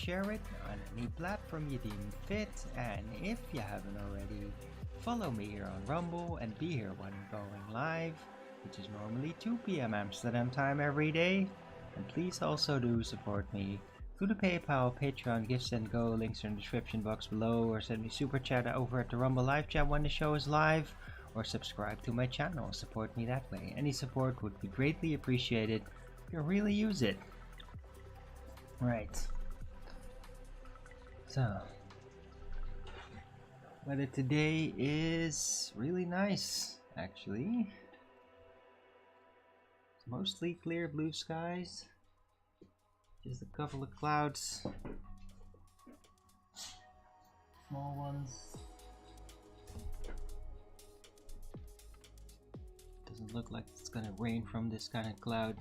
share it on any platform you deem fit, and if you haven't already, follow me here on Rumble and be here when I'm going live, which is normally 2 p.m. Amsterdam time every day. And please also do support me through the PayPal, Patreon, Gifts and Go, links are in the description box below, or send me super chat over at the Rumble live chat when the show is live, or subscribe to my channel, support me that way. Any support would be greatly appreciated. You really use it. Right. So, weather today is really nice, actually. It's mostly clear blue skies. Just a couple of clouds. Small ones. Doesn't look like it's gonna rain from this kind of cloud.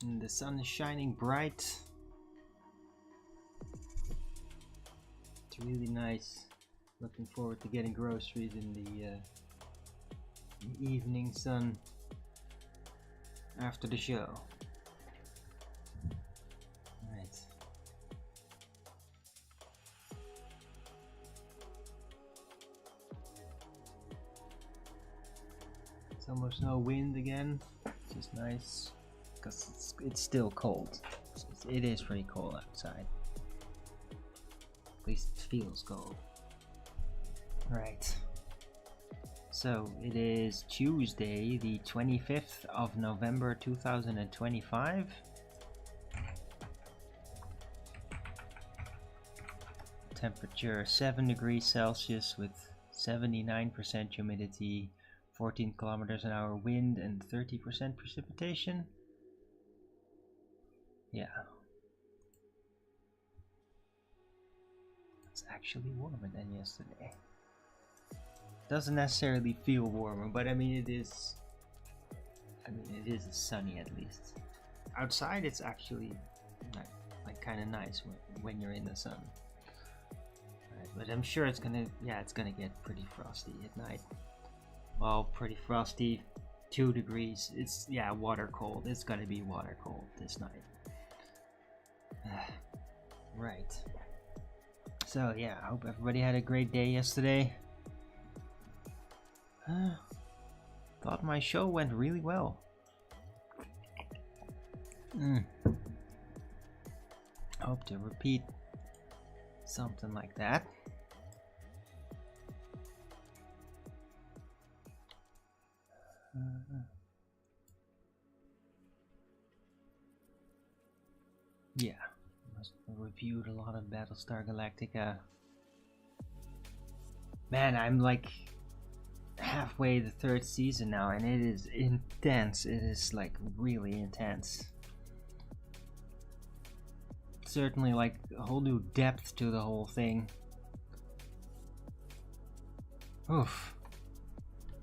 And the sun is shining bright. It's really nice. Looking forward to getting groceries in the evening sun after the show. Right. It's almost no wind again, which is nice. Because it's still cold. It is pretty cold outside. At least it feels cold. Right. So it is Tuesday, the 25th of November 2025. Temperature 7 degrees Celsius with 79% humidity, 14 kilometers an hour wind, and 30% precipitation. Yeah. It's actually warmer than yesterday. Doesn't necessarily feel warmer, but I mean it is sunny at least. Outside it's actually like kind of nice when you're in the sun. Right, but I'm sure it's gonna get pretty frosty at night. Well, pretty frosty, 2 degrees. It's water cold. It's gonna be water cold this night. Right. So yeah, I hope everybody had a great day yesterday. Thought my show went really well. Hope to repeat something like that. Yeah, must have reviewed a lot of Battlestar Galactica. Man, I'm like halfway the 3rd season now, and it is intense. It is like really intense. Certainly like a whole new depth to the whole thing. Oof.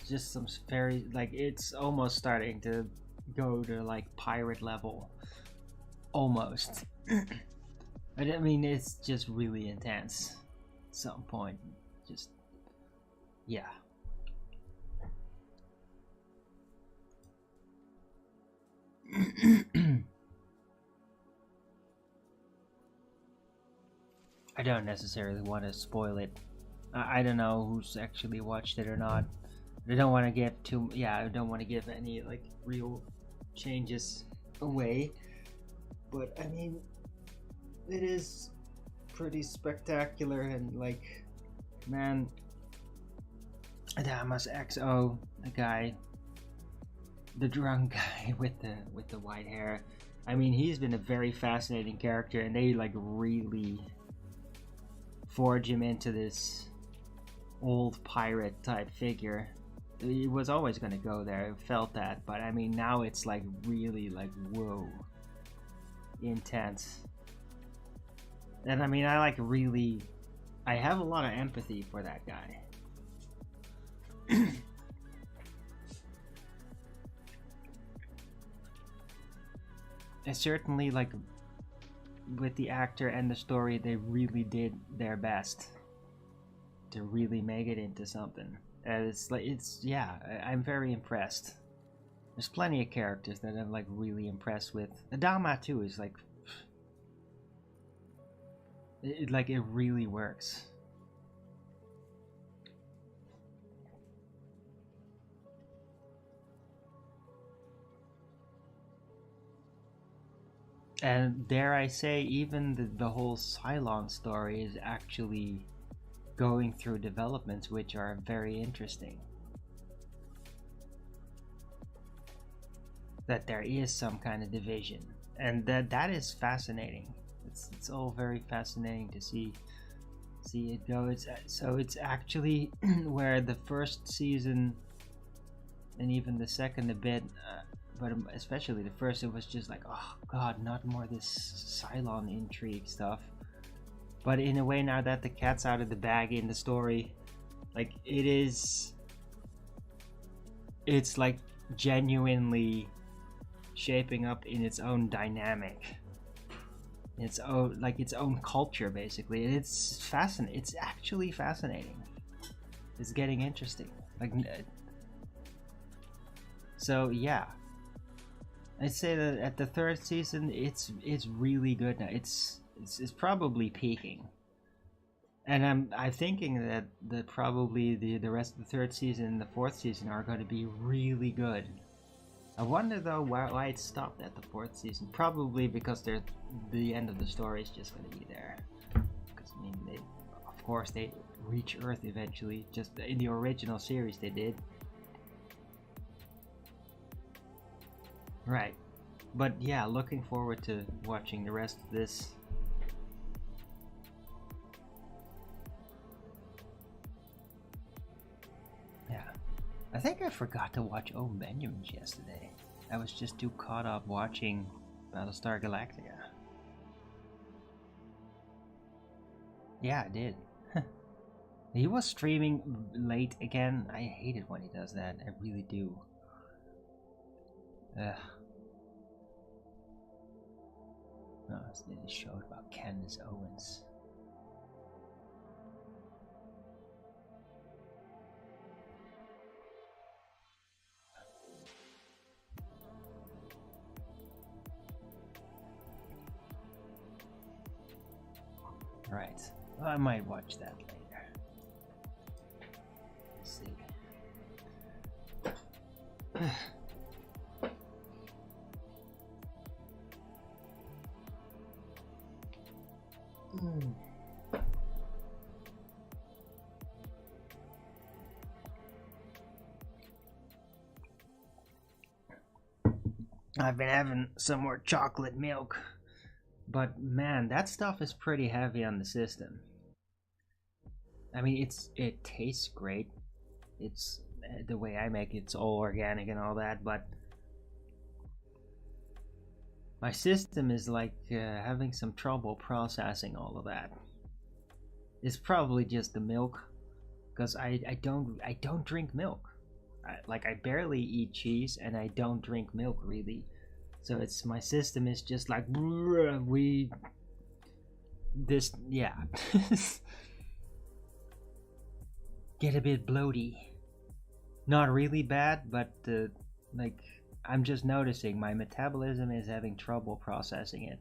Just some very, like, it's almost starting to go to like pirate level. Almost. But I mean, it's just really intense at some point. Just, yeah. I don't necessarily want to spoil it. I don't know who's actually watched it or not. I don't want to give I don't want to give any like real changes away. But I mean, it is pretty spectacular, and like, man, Adamas XO, the guy, the drunk guy with the white hair. I mean, he's been a very fascinating character, and they like really forge him into this old pirate type figure. He was always gonna go there. I felt that, but I mean, now it's like really like whoa. Intense. And I mean, I have a lot of empathy for that guy. And certainly, like, with the actor and the story, they really did their best to really make it into something. And I'm very impressed. There's plenty of characters that I'm like really impressed with. Adama too is like, it really works. And dare I say, even the whole Cylon story is actually going through developments which are very interesting. That there is some kind of division, and that is fascinating. It's all very fascinating to see it go. It's actually where the first season and even the second a bit, but especially the first, it was just like, oh god, not more this Cylon intrigue stuff. But in a way, now that the cat's out of the bag in the story, like it's like genuinely shaping up in its own dynamic, its own culture basically. And it's fascinating. It's actually fascinating. It's getting interesting. Like, so yeah, I'd say that at the third season, it's really good now. It's probably peaking, and I'm thinking that probably the rest of the third season and the fourth season are going to be really good. I wonder though why it stopped at the fourth season. Probably because the end of the story is just going to be there. Because I mean, of course they reach Earth eventually. Just in the original series they did. Right. But yeah, looking forward to watching the rest of this. Yeah. I think I forgot to watch Oh Benjamins yesterday. I was just too caught up watching Battlestar Galactica. Yeah, I did. He was streaming late again. I hate it when he does that. I really do. Ugh. No, it's a show about Candace Owens. Right. Well, I might watch that later. Let's see. I've been having some more chocolate milk, but man, that stuff is pretty heavy on the system. I mean, it tastes great. It's the way I make it's all organic and all that, but my system is like having some trouble processing all of that. It's probably just the milk, because I don't drink milk. I barely eat cheese and I don't drink milk really. So it's my system is just like yeah. Get a bit bloaty. Not really bad, but like I'm just noticing my metabolism is having trouble processing it.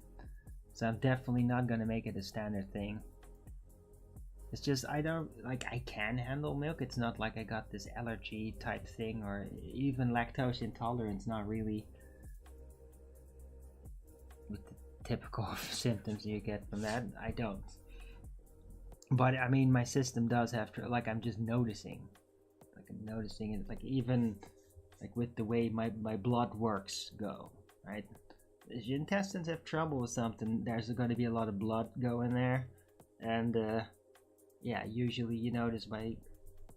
So I'm definitely not gonna make it a standard thing. It's just I don't like I can handle milk. It's not like I got this allergy type thing or even lactose intolerance, not really with the typical symptoms you get from that. I don't. But I mean my system does have to, like I'm just noticing. Like I'm noticing it, like even like with the way my blood works go, right? If your intestines have trouble with something, there's going to be a lot of blood going there, and yeah, usually you notice by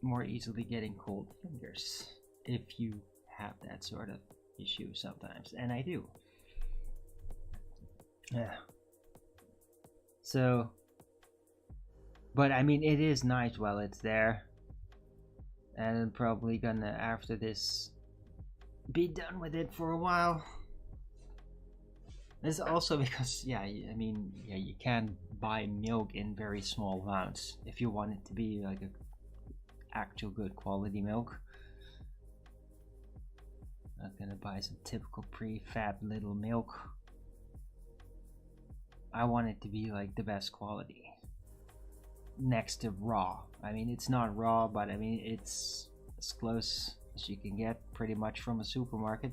more easily getting cold fingers if you have that sort of issue sometimes, and I do. Yeah. So, but I mean, it is nice while it's there, and I'm probably gonna after this be done with it for a while. It's also because, yeah, I mean, yeah, you can't buy milk in very small amounts if you want it to be like a actual good quality milk. Not gonna buy some typical prefab little milk. I want it to be like the best quality next to raw. I mean, it's not raw, but I mean, it's as close as you can get pretty much from a supermarket.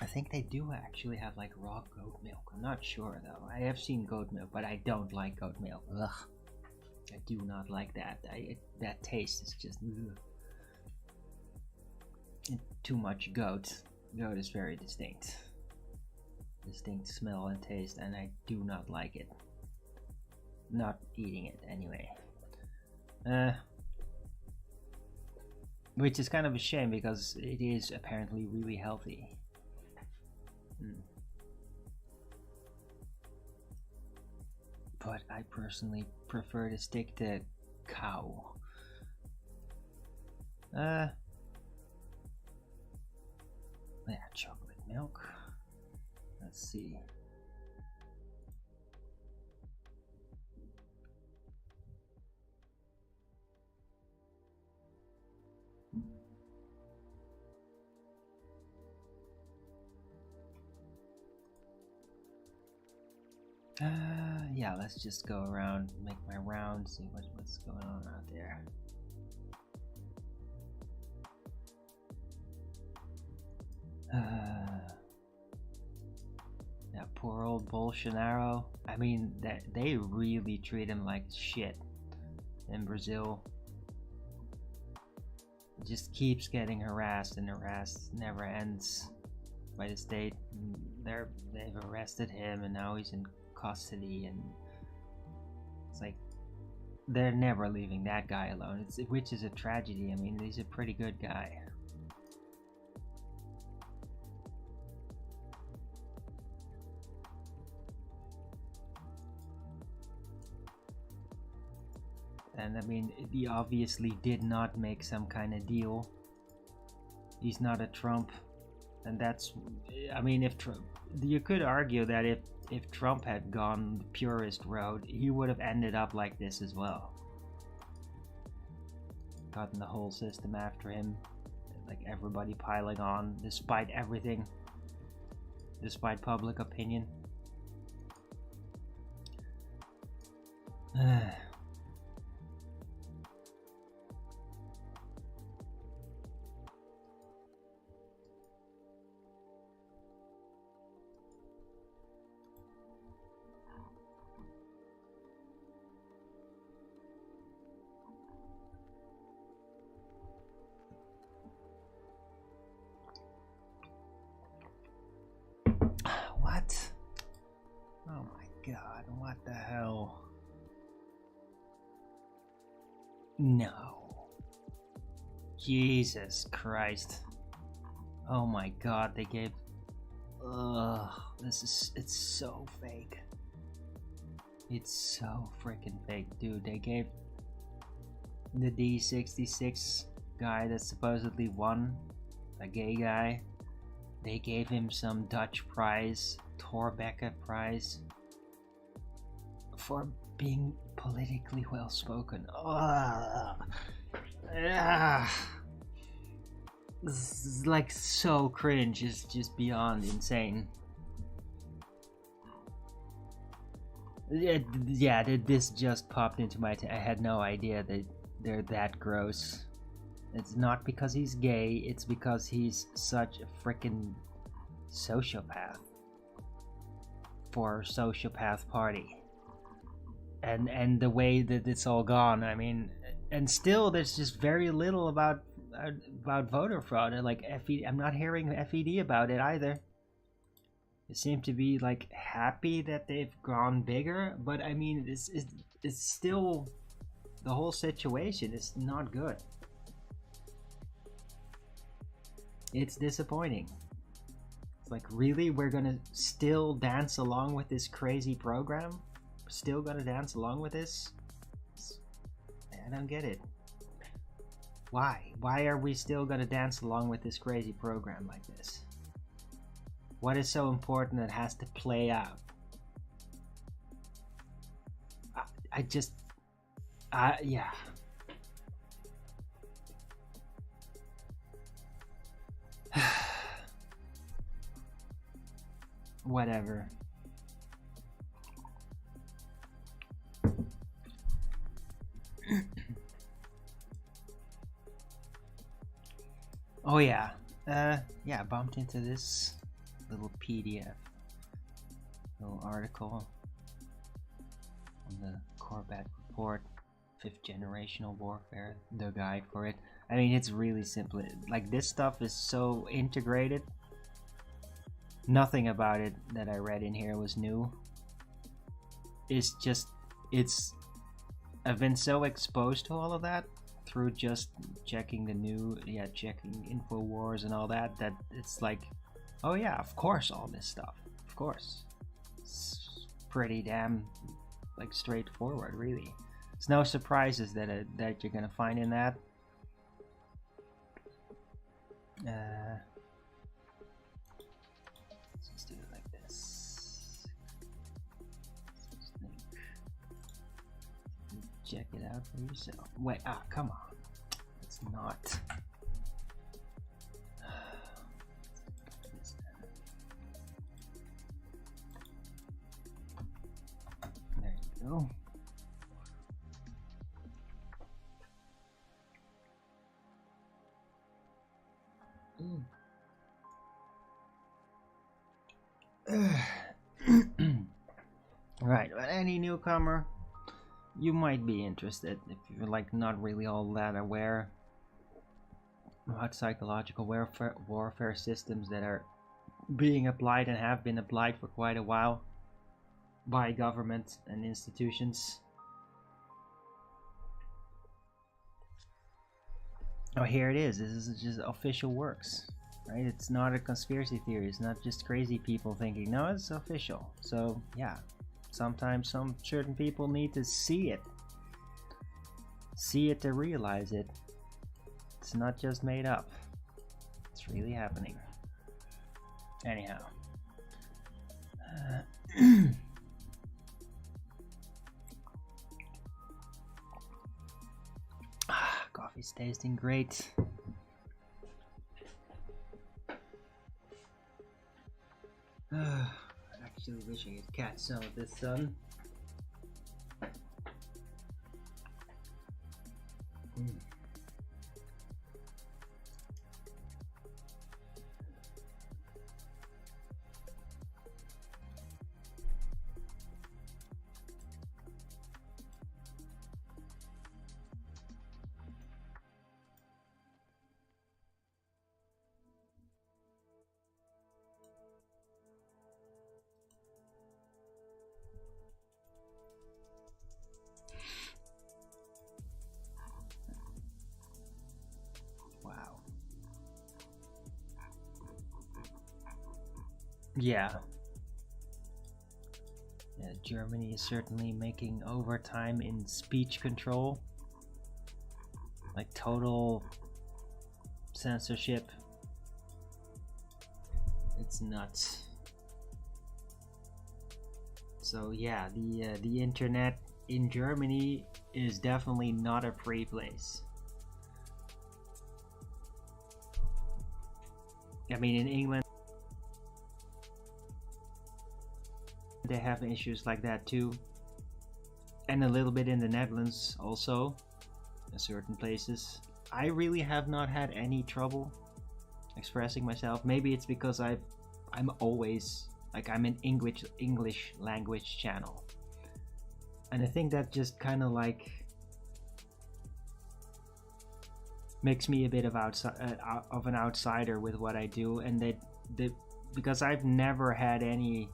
I think they do actually have like raw goat milk. I'm not sure though. I have seen goat milk, but I don't like goat milk. Ugh. I do not like that. That taste is just ugh. Too much goat. Goat is very distinct smell and taste, and I do not like it. Not eating it anyway. Which is kind of a shame because it is apparently really healthy. But I personally prefer to stick to cow. Yeah, chocolate milk. Let's see. Yeah, let's just go around, make my round, see what's going on out there. Yeah, poor old Bolsonaro. I mean, they really treat him like shit in Brazil. It just keeps getting harassed, and harassed never ends by the state. They've arrested him, and now he's in custody, and it's like they're never leaving that guy alone. Which is a tragedy. I mean, he's a pretty good guy. And I mean, he obviously did not make some kind of deal. He's not a Trump, and that's, I mean, if Trump, you could argue that if Trump had gone the purist road, he would have ended up like this as well. Gotten the whole system after him, like everybody piling on, despite everything, despite public opinion. What? Oh my god, what the hell? No. Jesus Christ. Oh my god, they gave... Ugh, it's so fake. It's so freaking fake, dude. They gave the D66 guy that supposedly won, a gay guy, they gave him some Dutch prize, Thorbecke prize, for being politically well spoken. This is like so cringe. It's just beyond insane. Yeah, this just popped into my I had no idea that they're that gross. It's not because he's gay, it's because he's such a freaking sociopath for a sociopath party. And the way that it's all gone, I mean, and still there's just very little about voter fraud. Like FED, I'm not hearing FED about it either. They seem to be like happy that they've gone bigger, but I mean, it's still, the whole situation is not good. It's disappointing. It's like, really, we're gonna still dance along with this crazy program? Still gonna dance along with this? I don't get it. Why? Why are we still gonna dance along with this crazy program like this? What is so important that has to play out? yeah. Whatever. Oh yeah. Yeah, I bumped into this little PDF, little article on the Corbat report, 5th generational warfare, the guide for it. I mean, it's really simple. Like, this stuff is so integrated. Nothing about it that I read in here was new. It's just, I've been so exposed to all of that through just checking checking InfoWars and all that, that it's like, oh yeah, of course, all this stuff, of course. It's pretty damn, like, straightforward, really. It's no surprises that you're gonna find in that. Let's just do it like this. Check it out for yourself. Wait, come on. It's not. There you go. Right, but any newcomer, you might be interested if you're like not really all that aware about psychological warfare systems that are being applied and have been applied for quite a while by government and institutions. Oh, here it is. This is just official works, right? It's not a conspiracy theory. It's not just crazy people thinking. No, it's official. So yeah, sometimes some certain people need to see it to realize it. It's not just made up. It's really happening. Anyhow. Coffee's tasting great. I actually wish I could catch some of this sun. Yeah. Germany is certainly making overtime in speech control. Like total censorship. It's nuts. So yeah, the internet in Germany is definitely not a free place. I mean, in England they have issues like that too, and a little bit in the Netherlands also, in certain places. I really have not had any trouble expressing myself. Maybe it's because I'm always like, I'm an English language channel, and I think that just kind of like makes me a bit of an outsider with what I do, and because I've never had any.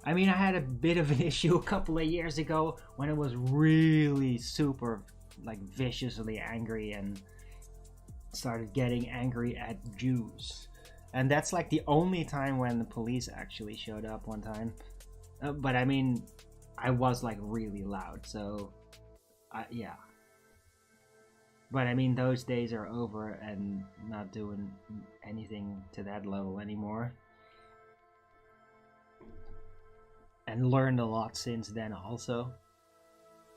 I mean, I had a bit of an issue a couple of years ago when I was really super, like, viciously angry and started getting angry at Jews. And that's like the only time when the police actually showed up one time. But I mean, I was like really loud, so yeah. But I mean, those days are over and not doing anything to that level anymore. And learned a lot since then also,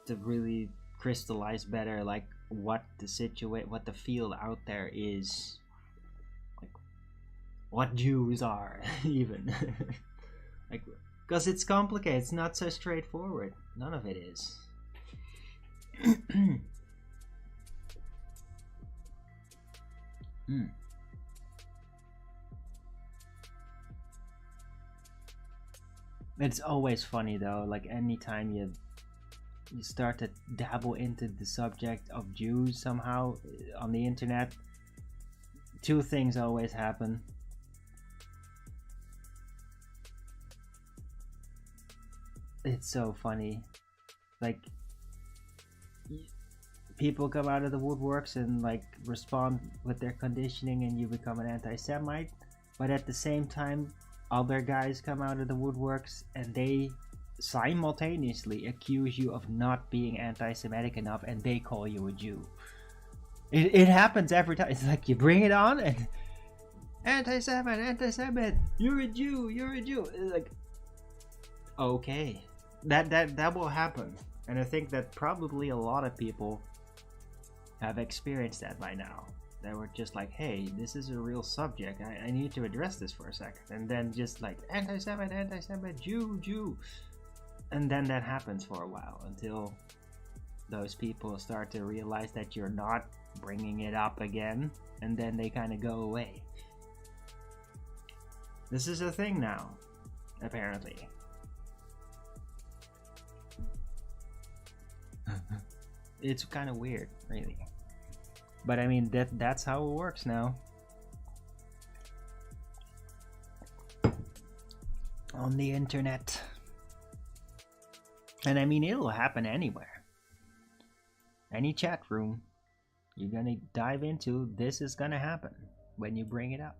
to really crystallize better like what the field out there is, like what Jews are, even. Like, because it's complicated, it's not so straightforward. None of it is. It's always funny though, like anytime you start to dabble into the subject of Jews somehow on the internet, two things always happen. It's so funny. Like, people come out of the woodworks and like respond with their conditioning and you become an anti-Semite, but at the same time other guys come out of the woodworks and they simultaneously accuse you of not being anti-Semitic enough and they call you a Jew. It happens every time. It's like you bring it on and anti-Semite, you're a Jew. It's like, okay, that will happen. And I think that probably a lot of people have experienced that by now. They were just like, hey, this is a real subject. I need to address this for a second. And then just like, anti-Semite, Jew. And then that happens for a while until those people start to realize that you're not bringing it up again. And then they kind of go away. This is a thing now, apparently. It's kind of weird, really. But I mean, that's how it works now. On the internet. And I mean, it'll happen anywhere. Any chat room you're gonna dive into, this is gonna happen when you bring it up.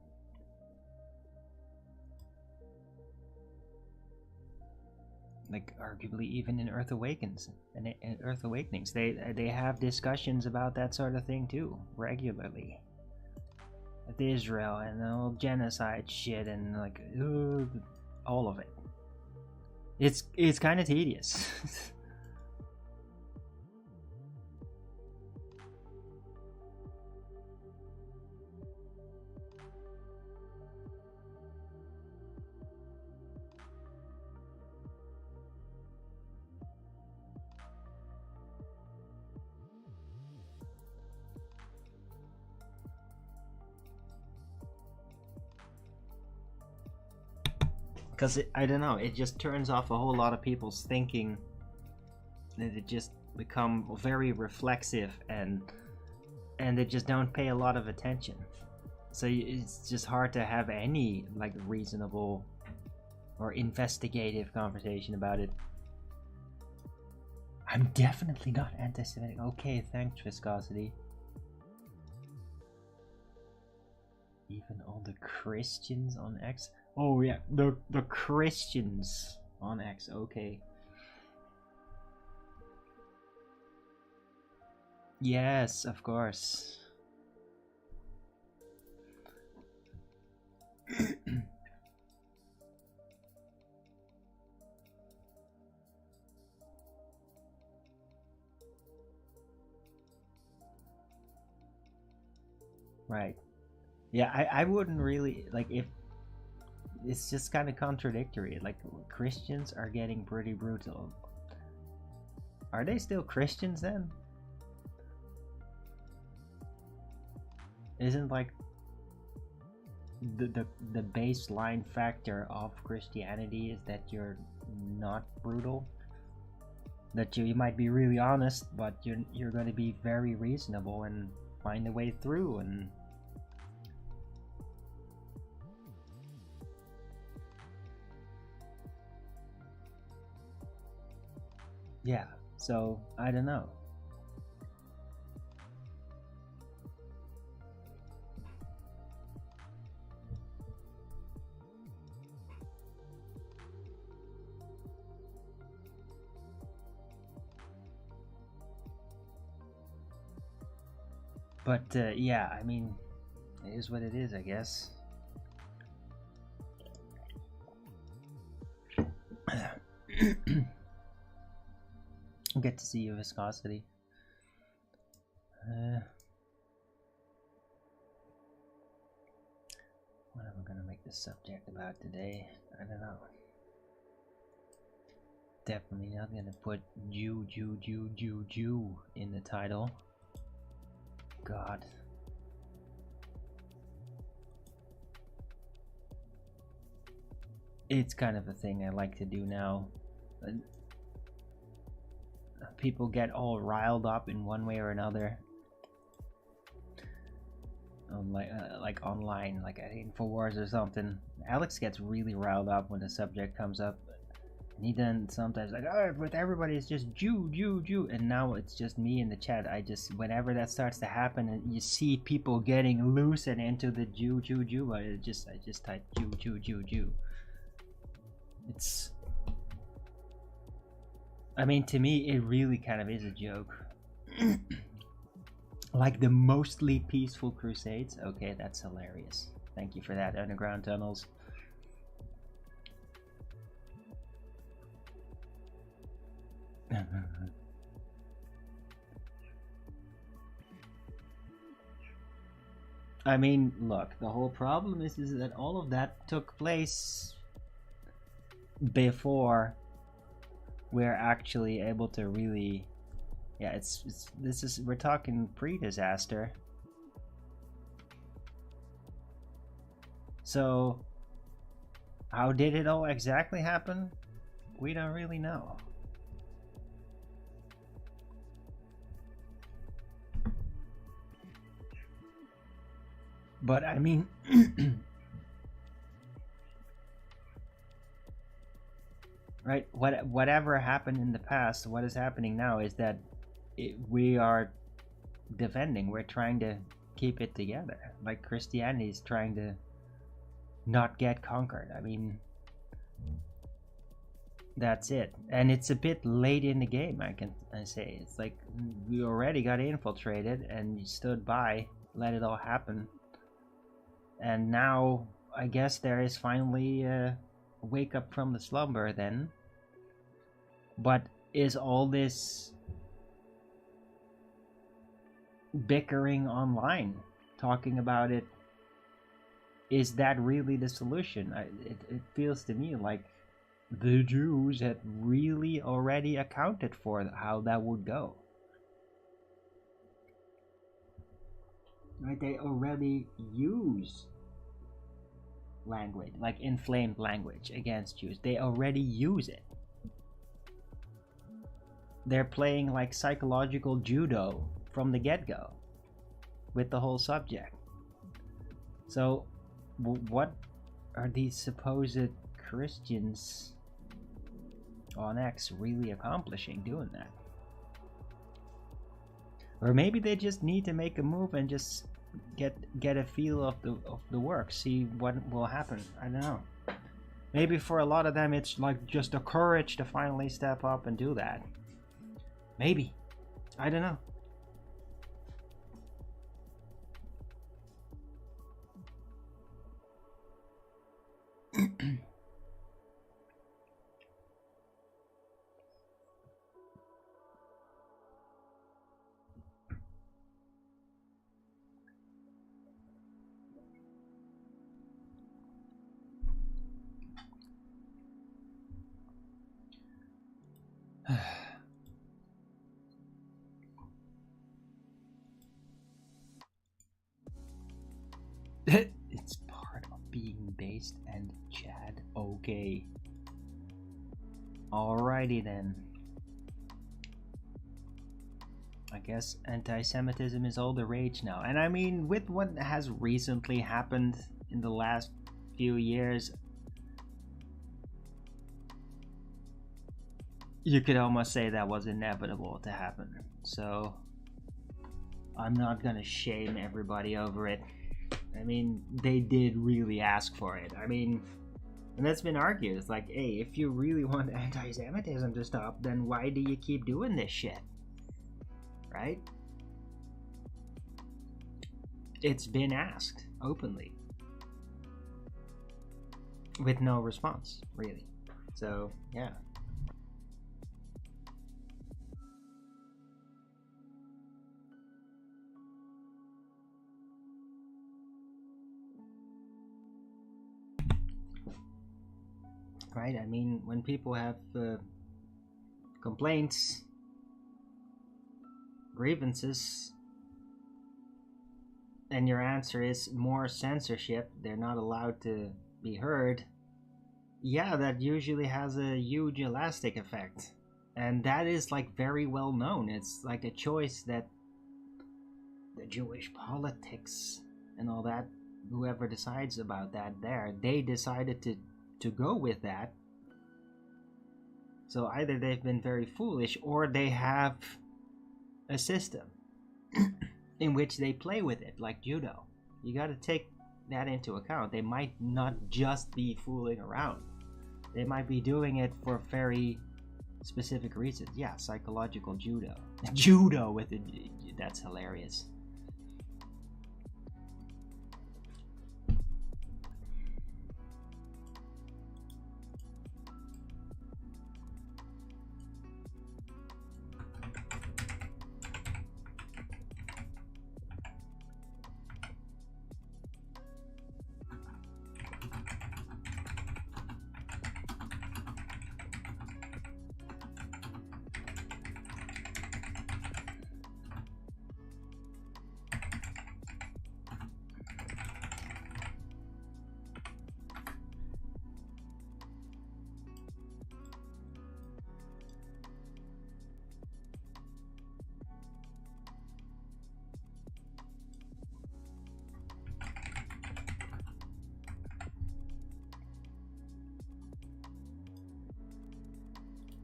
Like, arguably even in Earth Awakens and Earth Awakenings, they have discussions about that sort of thing too, regularly. With Israel and the whole genocide shit and like all of it. It's kind of tedious. Because I don't know, it just turns off a whole lot of people's thinking. They just become very reflexive and they just don't pay a lot of attention. So it's just hard to have any like reasonable or investigative conversation about it. I'm definitely not anti-Semitic. Okay, thanks, Viscosity. Even all the Christians on X. Oh yeah, the Christians on X, okay. Yes, of course. Right. Yeah, I wouldn't really, like, if it's just kind of contradictory. Like, Christians are getting pretty brutal. Are they still Christians then? Isn't like the baseline factor of Christianity is that you're not brutal? That you might be really honest, but you're going to be very reasonable and find a way through and yeah, so I don't know. But yeah, I mean, it is what it is, I guess. Get to see your Viscosity. What am I gonna the subject about today? I don't know. Definitely not gonna put Jew in the title. God. It's kind of a thing I like to do now. People get all riled up in one way or another. Like online, like at InfoWars or something. Alex gets really riled up when the subject comes up. And he then sometimes like, oh, but everybody is just Jew. And now it's just me in the chat. I just, whenever that starts to happen and you see people getting loose and into the Jew, I just type Jew. It's, I mean, to me, it really kind of is a joke. Like the mostly peaceful crusades. Okay, that's hilarious. Thank you for that, underground tunnels. I mean, look, the whole problem is that all of that took place before we're actually able to really, yeah, we're talking pre-disaster. So how did it all exactly happen? We don't really know. But I mean, right, whatever happened in the past, what is happening now is that we are defending, we're trying to keep it together, like Christianity is trying to not get conquered. I mean, that's it. And it's a bit late in the game, I say. It's like we already got infiltrated and you stood by, let it all happen, and now I guess there is finally a wake up from the slumber then. But is all this bickering online, talking about it, is that really the solution? It feels to me like the Jews had really already accounted for how that would go. Right? They already use language, like inflamed language against Jews. They already use it. They're playing like psychological judo from the get-go with the whole subject. So what are these supposed Christians on X really accomplishing doing that? Or maybe they just need to make a move and just get a feel of the work, see what will happen. I don't know. Maybe for a lot of them it's like just the courage to finally step up and do that. Maybe. I don't know. It's part of being based and Chad. Okay. Alrighty then. I guess anti-Semitism is all the rage now. And I mean, with what has recently happened in the last few years, you could almost say that was inevitable to happen. So I'm not gonna shame everybody over it. I mean, they did really ask for it. I mean, and that's been argued. It's like, hey, if you really want anti-Semitism to stop, then why do you keep doing this shit? Right? It's been asked openly with no response, really. So, yeah. right? I mean, when people have complaints, grievances, and your answer is more censorship, they're not allowed to be heard, yeah, that usually has a huge elastic effect. And that is like very well known. It's like a choice that the Jewish politics and all that, whoever decides about that there, they decided to go with that. So either they've been very foolish or they have a system in which they play with it, like judo. You got to take that into account. They might not just be fooling around. They might be doing it for very specific reasons. Yeah, psychological judo. Judo with it. That's hilarious.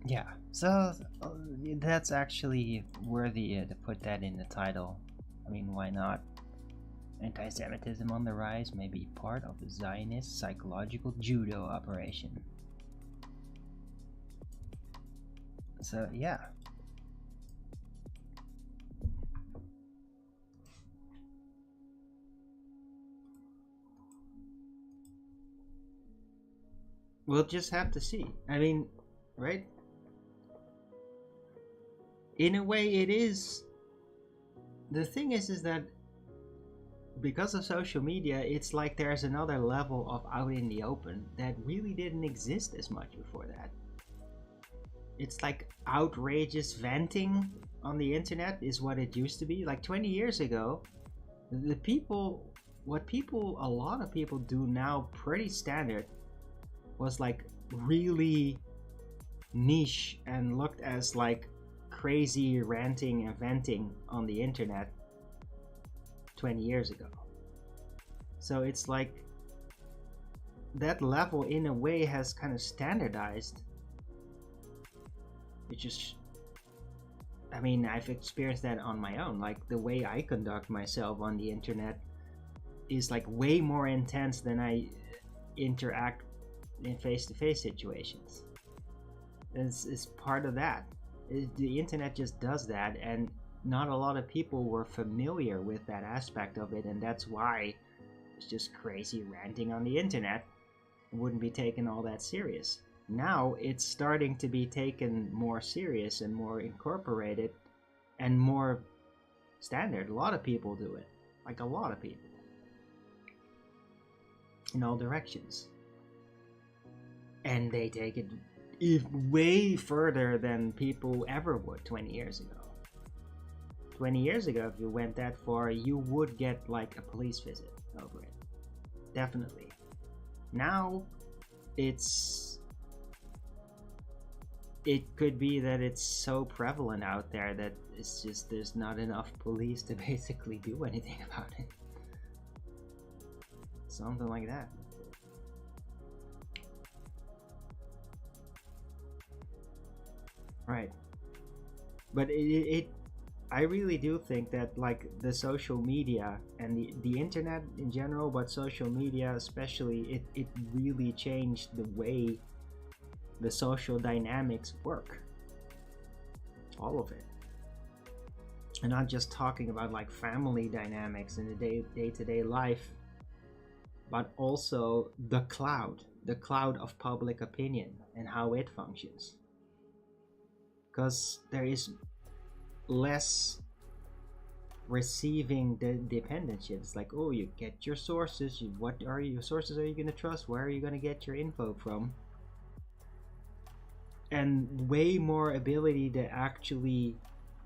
Yeah, so that's actually worthy to put that in the title. I mean, why not? Anti-Semitism on the rise may be part of the Zionist psychological judo operation. So, yeah. We'll just have to see. I mean, right? In a way, it is. The thing is that because of social media, it's like there's another level of out in the open that really didn't exist as much before that. It's like outrageous venting on the internet is what it used to be. Like 20 years ago, a lot of people do now, pretty standard, was like really niche and looked as like crazy ranting and venting on the internet 20 years ago. So it's like that level in a way has kind of standardized. It just, I mean, I've experienced that on my own. Like the way I conduct myself on the internet is like way more intense than I interact in face-to-face situations. It's part of that. The internet just does that, and not a lot of people were familiar with that aspect of it, and that's why it's just crazy ranting on the internet. It wouldn't be taken all that serious. Now it's starting to be taken more serious and more incorporated and more standard. A lot of people do it. Like a lot of people. In all directions. And they take it way further than people ever would 20 years ago. 20 years ago, if you went that far, you would get like a police visit over it. Definitely. Now, it could be that it's so prevalent out there that it's just there's not enough police to basically do anything about it. Something like that. Right. But I really do think that like the social media and the internet in general, but social media especially, it really changed the way the social dynamics work. All of it. And not just talking about like family dynamics in the day-to-day life, but also the cloud of public opinion and how it functions. Because there is less receiving the dependency. It's like, oh, you get your sources. What are your sources? Are you going to trust? Where are you going to get your info from? and way more ability to actually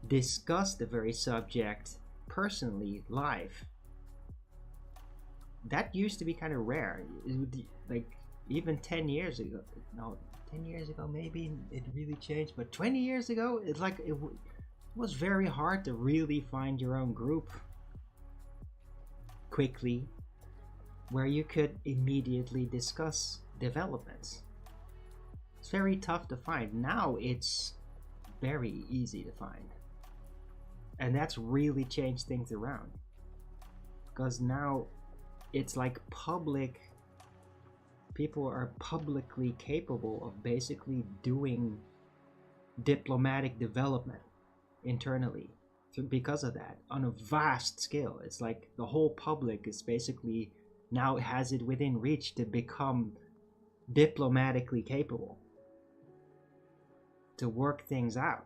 discuss the very subject personally live. That used to be kind of rare. Like even 10 years ago, no, 10 years ago maybe it really changed, but 20 years ago it's like it was very hard to really find your own group quickly where you could immediately discuss developments. It's very tough to find. Now it's very easy to find, and that's really changed things around, because now it's like people are publicly capable of basically doing diplomatic development internally because of that on a vast scale. It's like the whole public is basically now has it within reach to become diplomatically capable, to work things out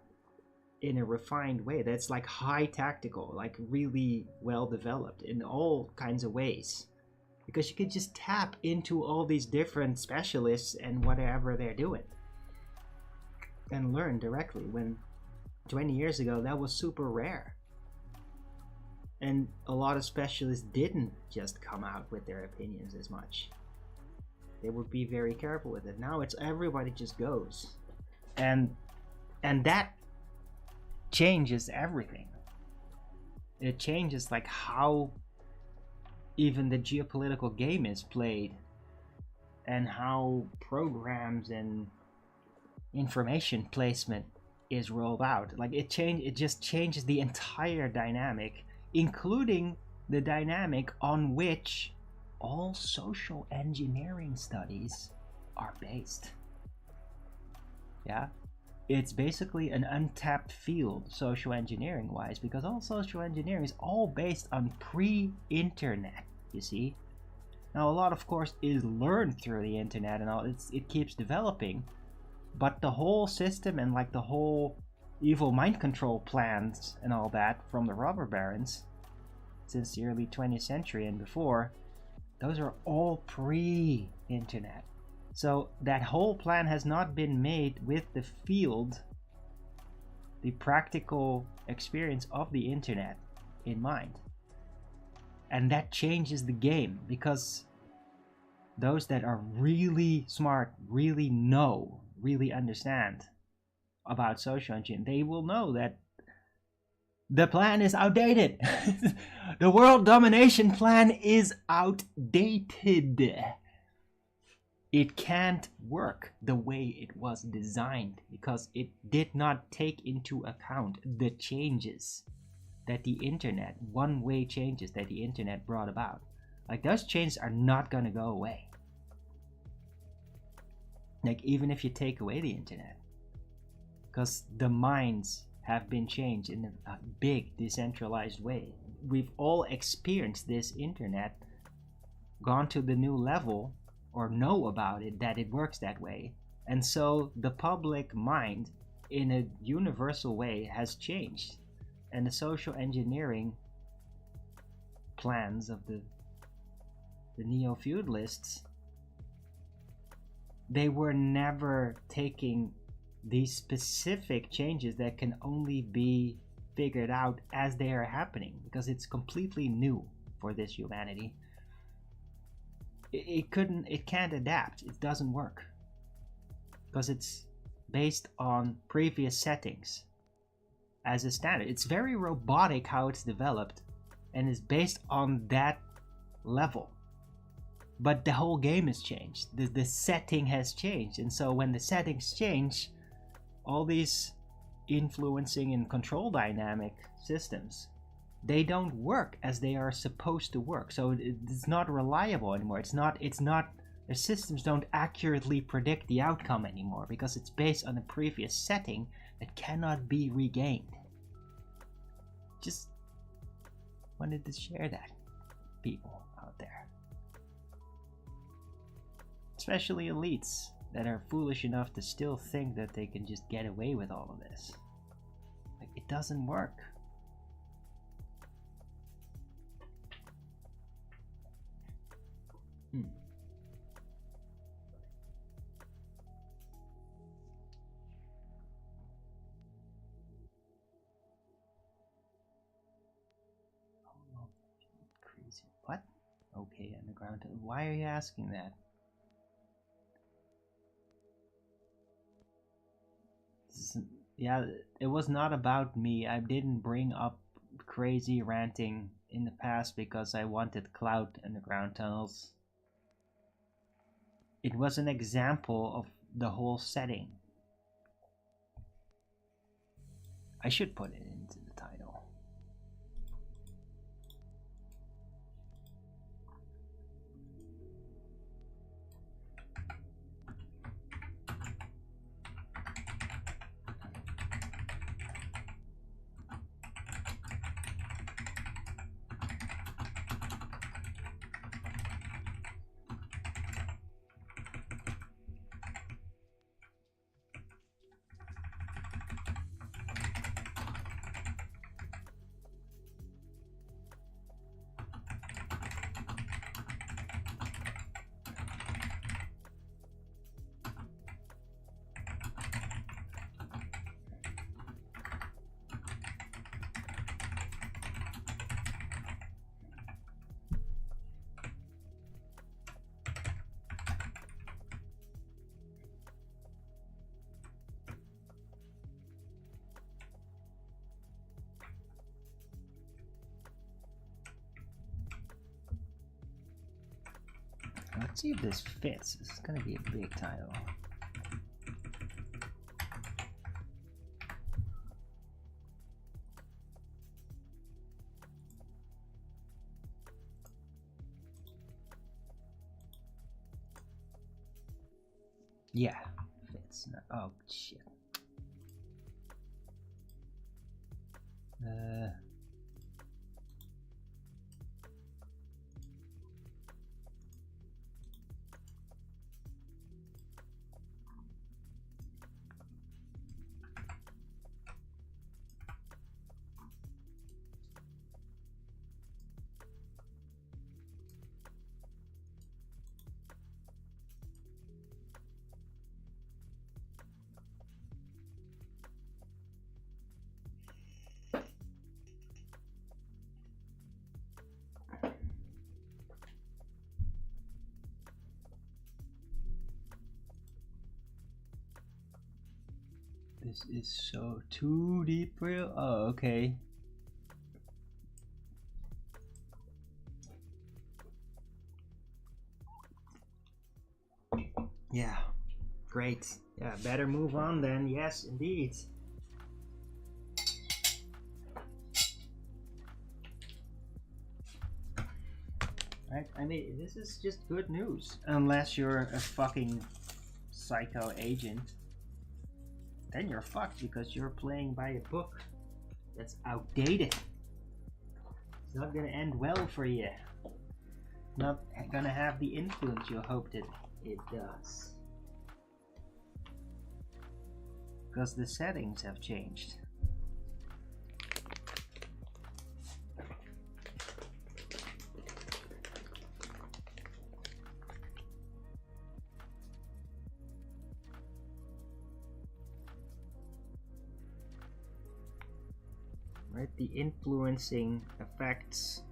in a refined way that's like high tactical, like really well developed in all kinds of ways, because you could just tap into all these different specialists and whatever they're doing and learn directly, when 20 years ago that was super rare, and a lot of specialists didn't just come out with their opinions as much. They would be very careful with it. Now it's everybody just goes, and that changes everything. It changes like how even the geopolitical game is played, and how programs and information placement is rolled out. Like it just changes the entire dynamic, including the dynamic on which all social engineering studies are based. Yeah, it's basically an untapped field social engineering wise, because all social engineering is all based on pre-internet, you see. Now a lot of course is learned through the internet and all, it keeps developing, but the whole system and like the whole evil mind control plans and all that from the robber barons since the early 20th century and before, those are all pre-internet. So that whole plan has not been made with the field, the practical experience of the internet in mind. And that changes the game, because those that are really smart, really know, really understand about social engineering, they will know that the plan is outdated. The world domination plan is outdated. It can't work the way it was designed, because it did not take into account the changes that the internet, one-way changes that the internet brought about. Like those changes are not gonna go away. Like even if you take away the internet, because the minds have been changed in a big decentralized way. We've all experienced this internet, gone to the new level, or know about it, that it works that way. And so the public mind in a universal way has changed, and the social engineering plans of the neo-feudalists, they were never taking these specific changes that can only be figured out as they are happening, because it's completely new for this humanity. It can't adapt. It doesn't work, because it's based on previous settings as a standard. It's very robotic how it's developed, and is based on that level. But the whole game has changed. The setting has changed, and so when the settings change, all these influencing and control dynamic systems, they don't work as they are supposed to work. So it's not reliable anymore. It's not the systems don't accurately predict the outcome anymore, because it's based on a previous setting that cannot be regained. Just wanted to share that, people out there, especially elites that are foolish enough to still think that they can just get away with all of this. Like, it doesn't work. What? Okay, underground. Why are you asking that? Yeah, it was not about me. I didn't bring up crazy ranting in the past because I wanted clout underground tunnels. It was an example of the whole setting. I should put it into the title. Let's see if this fits. This is gonna be a big title. Yeah, fits. Oh shit. This is so too deep for you. Oh, okay. Yeah, great. Yeah, better move on then. Yes, indeed. Right? I mean, this is just good news. Unless you're a fucking psycho agent. Then you're fucked because you're playing by a book that's outdated. It's not gonna end well for you. Not gonna have the influence you hoped it does. Because the settings have changed. Right, the influencing effects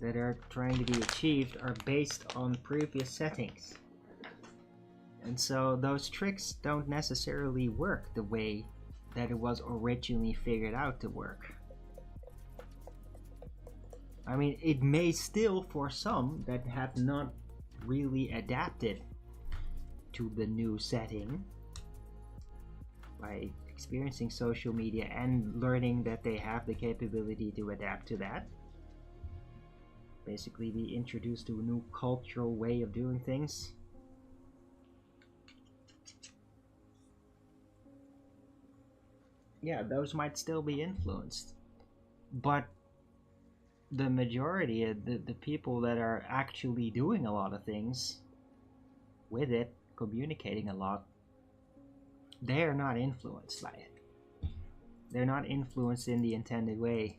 that are trying to be achieved are based on previous settings. And so those tricks don't necessarily work the way that it was originally figured out to work. I mean, it may still for some that have not really adapted to the new setting by experiencing social media and learning that they have the capability to adapt to that. Basically be introduced to a new cultural way of doing things. Yeah, those might still be influenced. But the majority of the people that are actually doing a lot of things with it, communicating a lot, they are not influenced by it. They're not influenced in the intended way,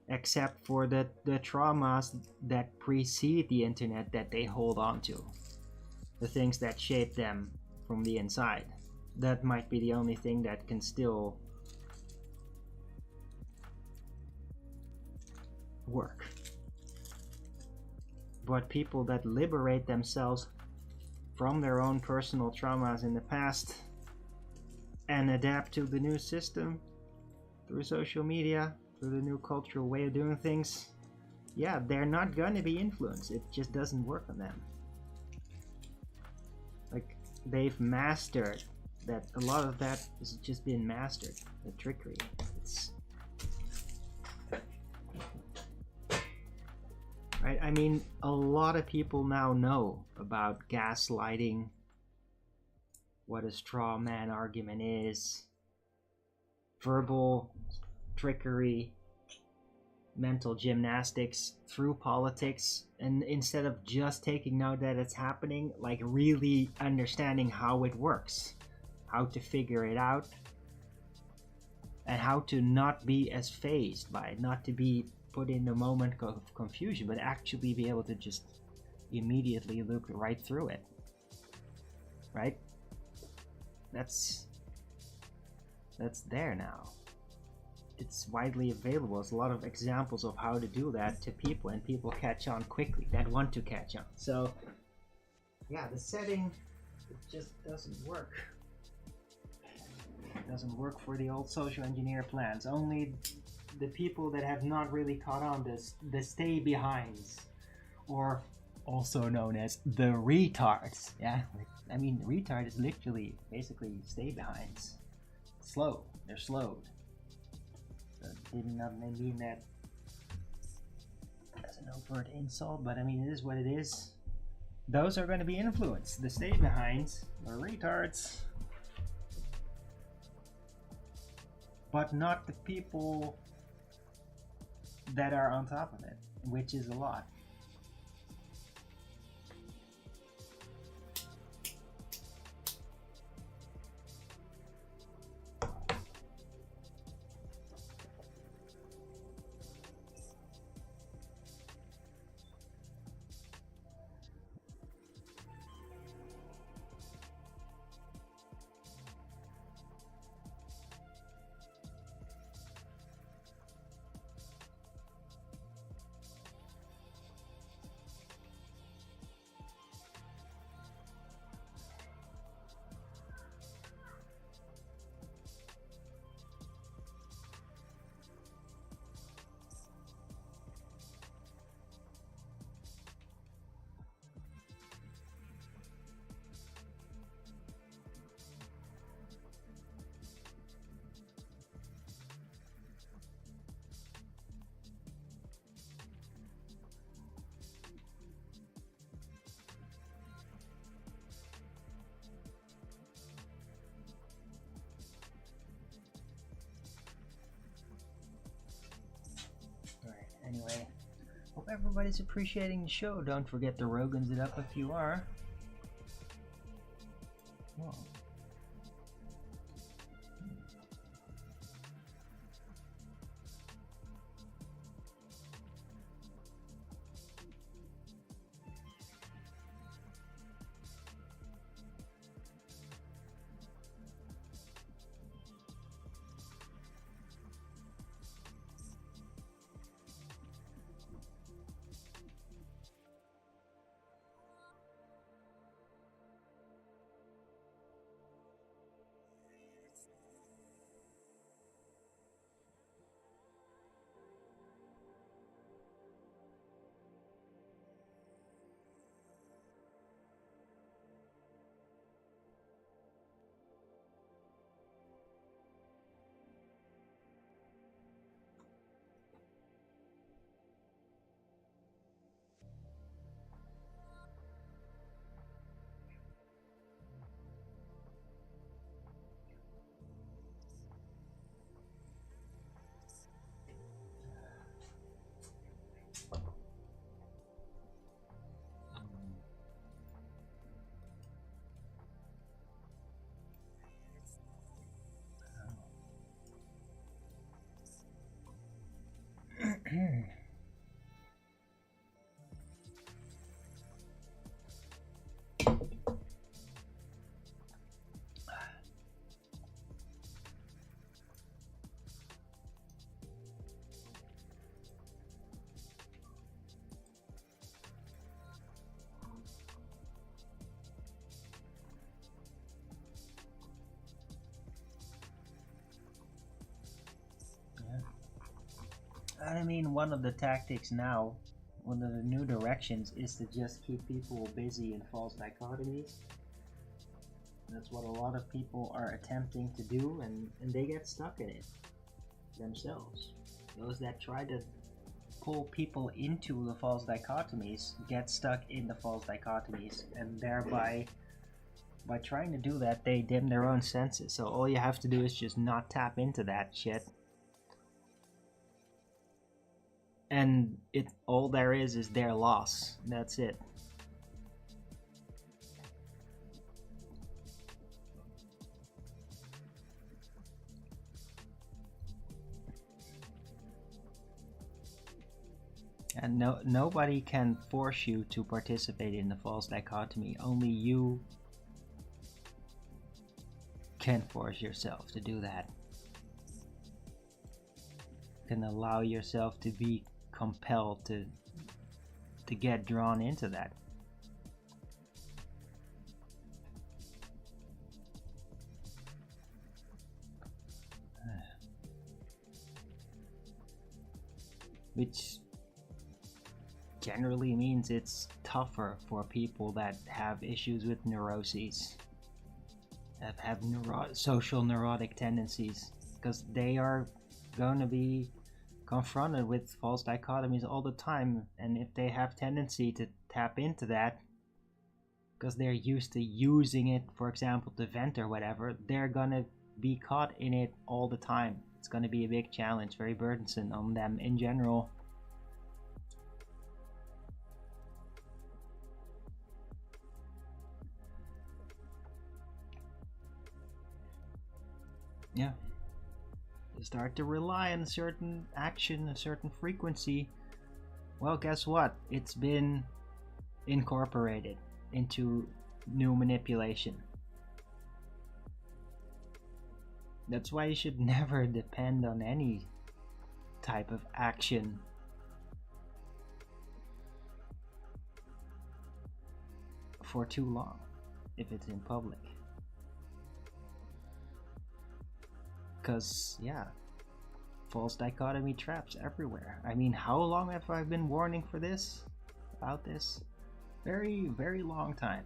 except for the traumas that precede the internet that they hold on to. The things that shape them from the inside. That might be the only thing that can still work. But people that liberate themselves from their own personal traumas in the past and adapt to the new system through social media, through the new cultural way of doing things, yeah, they're not going to be influenced. It just doesn't work on them. Like, they've mastered that. A lot of that has just been mastered. The trickery. It's right. I mean, a lot of people now know about gaslighting, what a straw man argument is, verbal trickery, mental gymnastics through politics, and instead of just taking note that it's happening, like really understanding how it works, how to figure it out, and how to not be as fazed by it, not to be put in a moment of confusion, but actually be able to just immediately look right through it. Right? That's there now. It's widely available. There's a lot of examples of how to do that to people, and people catch on quickly that want to catch on. So yeah, the setting, it just doesn't work. It doesn't work for the old social engineer plans. Only the people that have not really caught on this, the stay behinds, or also known as the retards. Yeah, I mean, retard is literally basically stay behinds. Slow. They're slowed. Did not mean that as an overt insult, but I mean, it is what it is. Those are going to be influenced. The stay behinds, the retards, but not the people that are on top of it, which is a lot. Anyway, hope everybody's appreciating the show. Don't forget to Rogan's it up if you are. Whoa. I mean, one of the tactics now, one of the new directions is to just keep people busy in false dichotomies. That's what a lot of people are attempting to do, and they get stuck in it themselves. Those that try to pull people into the false dichotomies get stuck in the false dichotomies, and thereby, by trying to do that, they dim their own senses. So all you have to do is just not tap into that shit. And all there is their loss. That's it. And nobody can force you to participate in the false dichotomy. Only you can force yourself to do that. You can allow yourself to be compelled to get drawn into that. Which generally means it's tougher for people that have issues with neuroses, that have social neurotic tendencies, because they are going to be confronted with false dichotomies all the time. And if they have tendency to tap into that because they're used to using it, for example, to vent or whatever, they're gonna be caught in it all the time. It's gonna be a big challenge, very burdensome on them in general. Yeah. You start to rely on a certain action, a certain frequency. Well, guess what? It's been incorporated into new manipulation. That's why you should never depend on any type of action for too long if it's in public. Because, yeah, false dichotomy traps everywhere. I mean, how long have I been warning for this? About this? Very, very long time.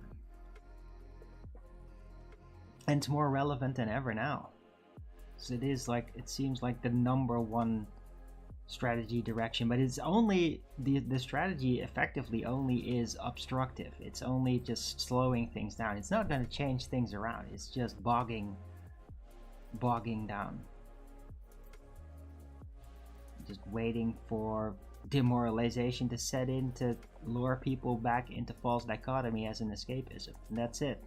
And it's more relevant than ever now. So it seems like the number one strategy direction, but it's only, the strategy effectively only is obstructive. It's only just slowing things down. It's not going to change things around. It's just bogging down. Just waiting for demoralization to set in to lure people back into false dichotomy as an escapism. And that's it.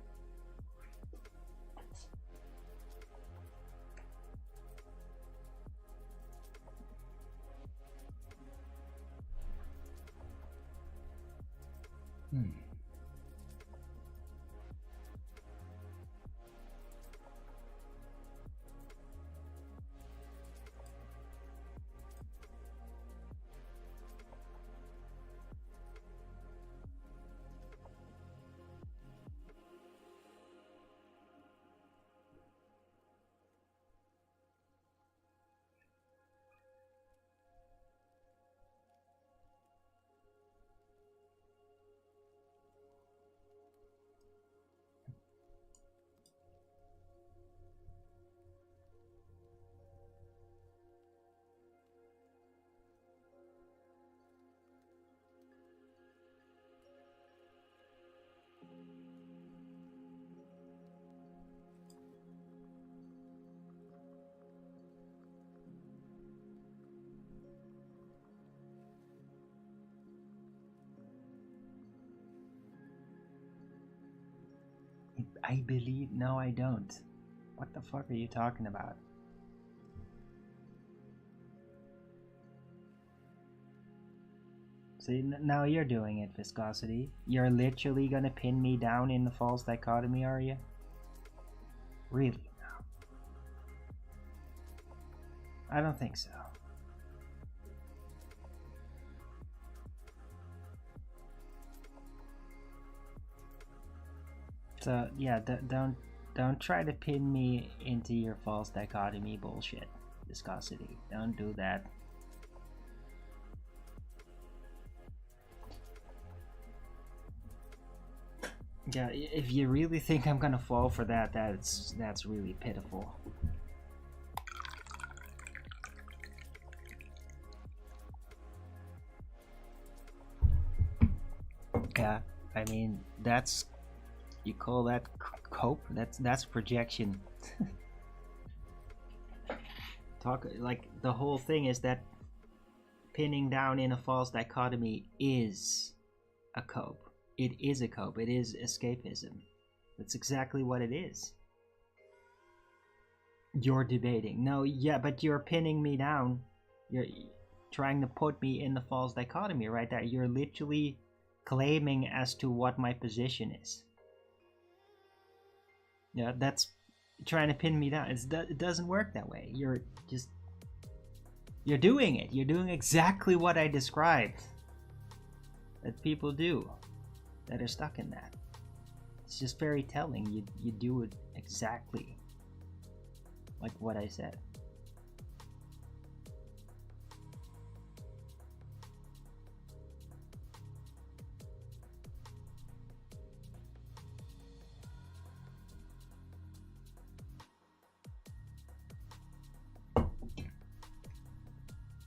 I believe, no, I don't. What the fuck are you talking about? See, now you're doing it, Viscosity. You're literally gonna pin me down in the false dichotomy, are you? Really? No. I don't think so. So yeah, don't try to pin me into your false dichotomy bullshit, Viscosity. Don't do that. Yeah, if you really think I'm gonna fall for that, that's really pitiful. Yeah, I mean that's you call that cope? That's projection. Talk like the whole thing is that pinning down in a false dichotomy is a cope. It is a cope. It is escapism. That's exactly what it is. You're debating. No, yeah, but you're pinning me down. You're trying to put me in the false dichotomy right there. You're literally claiming as to what my position is. Yeah, that's trying to pin me down. It doesn't work that way. You're doing it. You're doing exactly what I described that people do that are stuck in that. It's just very telling. You do it exactly like what I said.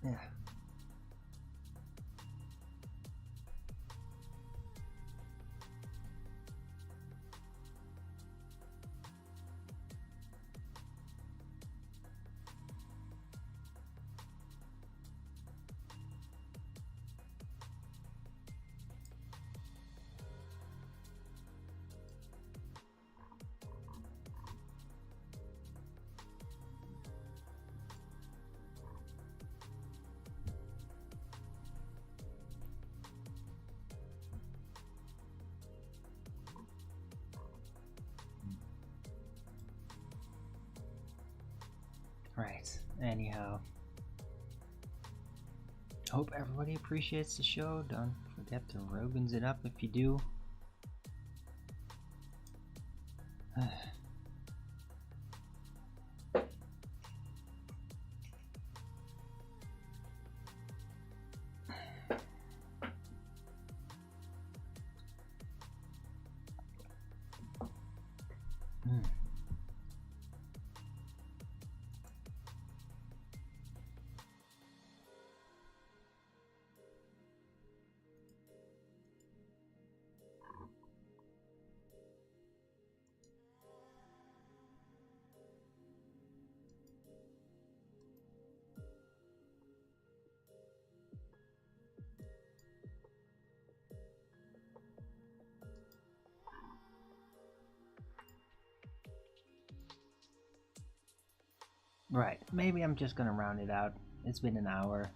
Yeah. Right. Anyhow, hope everybody appreciates the show. Don't forget to Rogan's it up if you do. Right. Maybe I'm just gonna round it out. It's been an hour.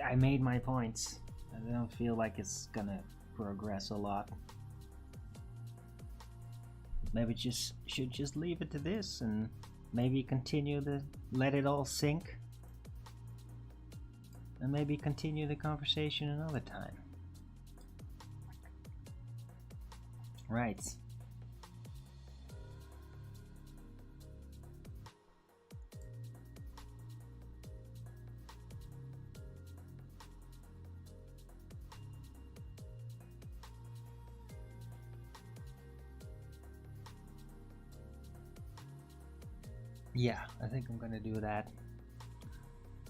I made my points. I don't feel like it's gonna progress a lot. Maybe should just leave it to this and maybe continue to let it all sink. And maybe continue the conversation another time. Right. Yeah, I think I'm gonna do that.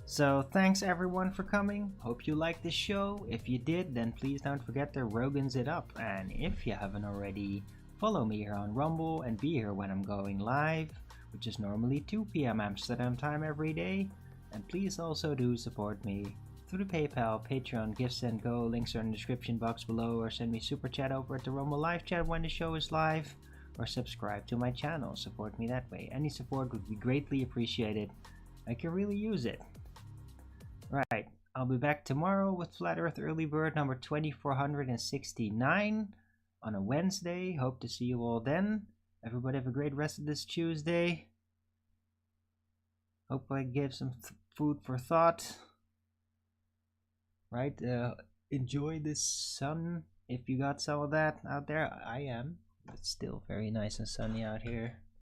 So thanks everyone for coming. Hope you liked this show. If you did, then please don't forget to Rogan's it up. And if you haven't already, follow me here on Rumble and be here when I'm going live, which is normally 2 p.m. Amsterdam time every day. And please also do support me through the PayPal, Patreon, Gifts and Go. Links are in the description box below, or send me super chat over at the Rumble live chat when the show is live, or subscribe to my channel. Support me that way. Any support would be greatly appreciated. I can really use it. Right, I'll be back tomorrow with Flat Earth Early Bird number 2469 on a Wednesday. Hope to see you all then. Everybody have a great rest of this Tuesday. Hope I gave some food for thought. Right, enjoy this sun if you got some of that out there. I am. It's still very nice and sunny out here.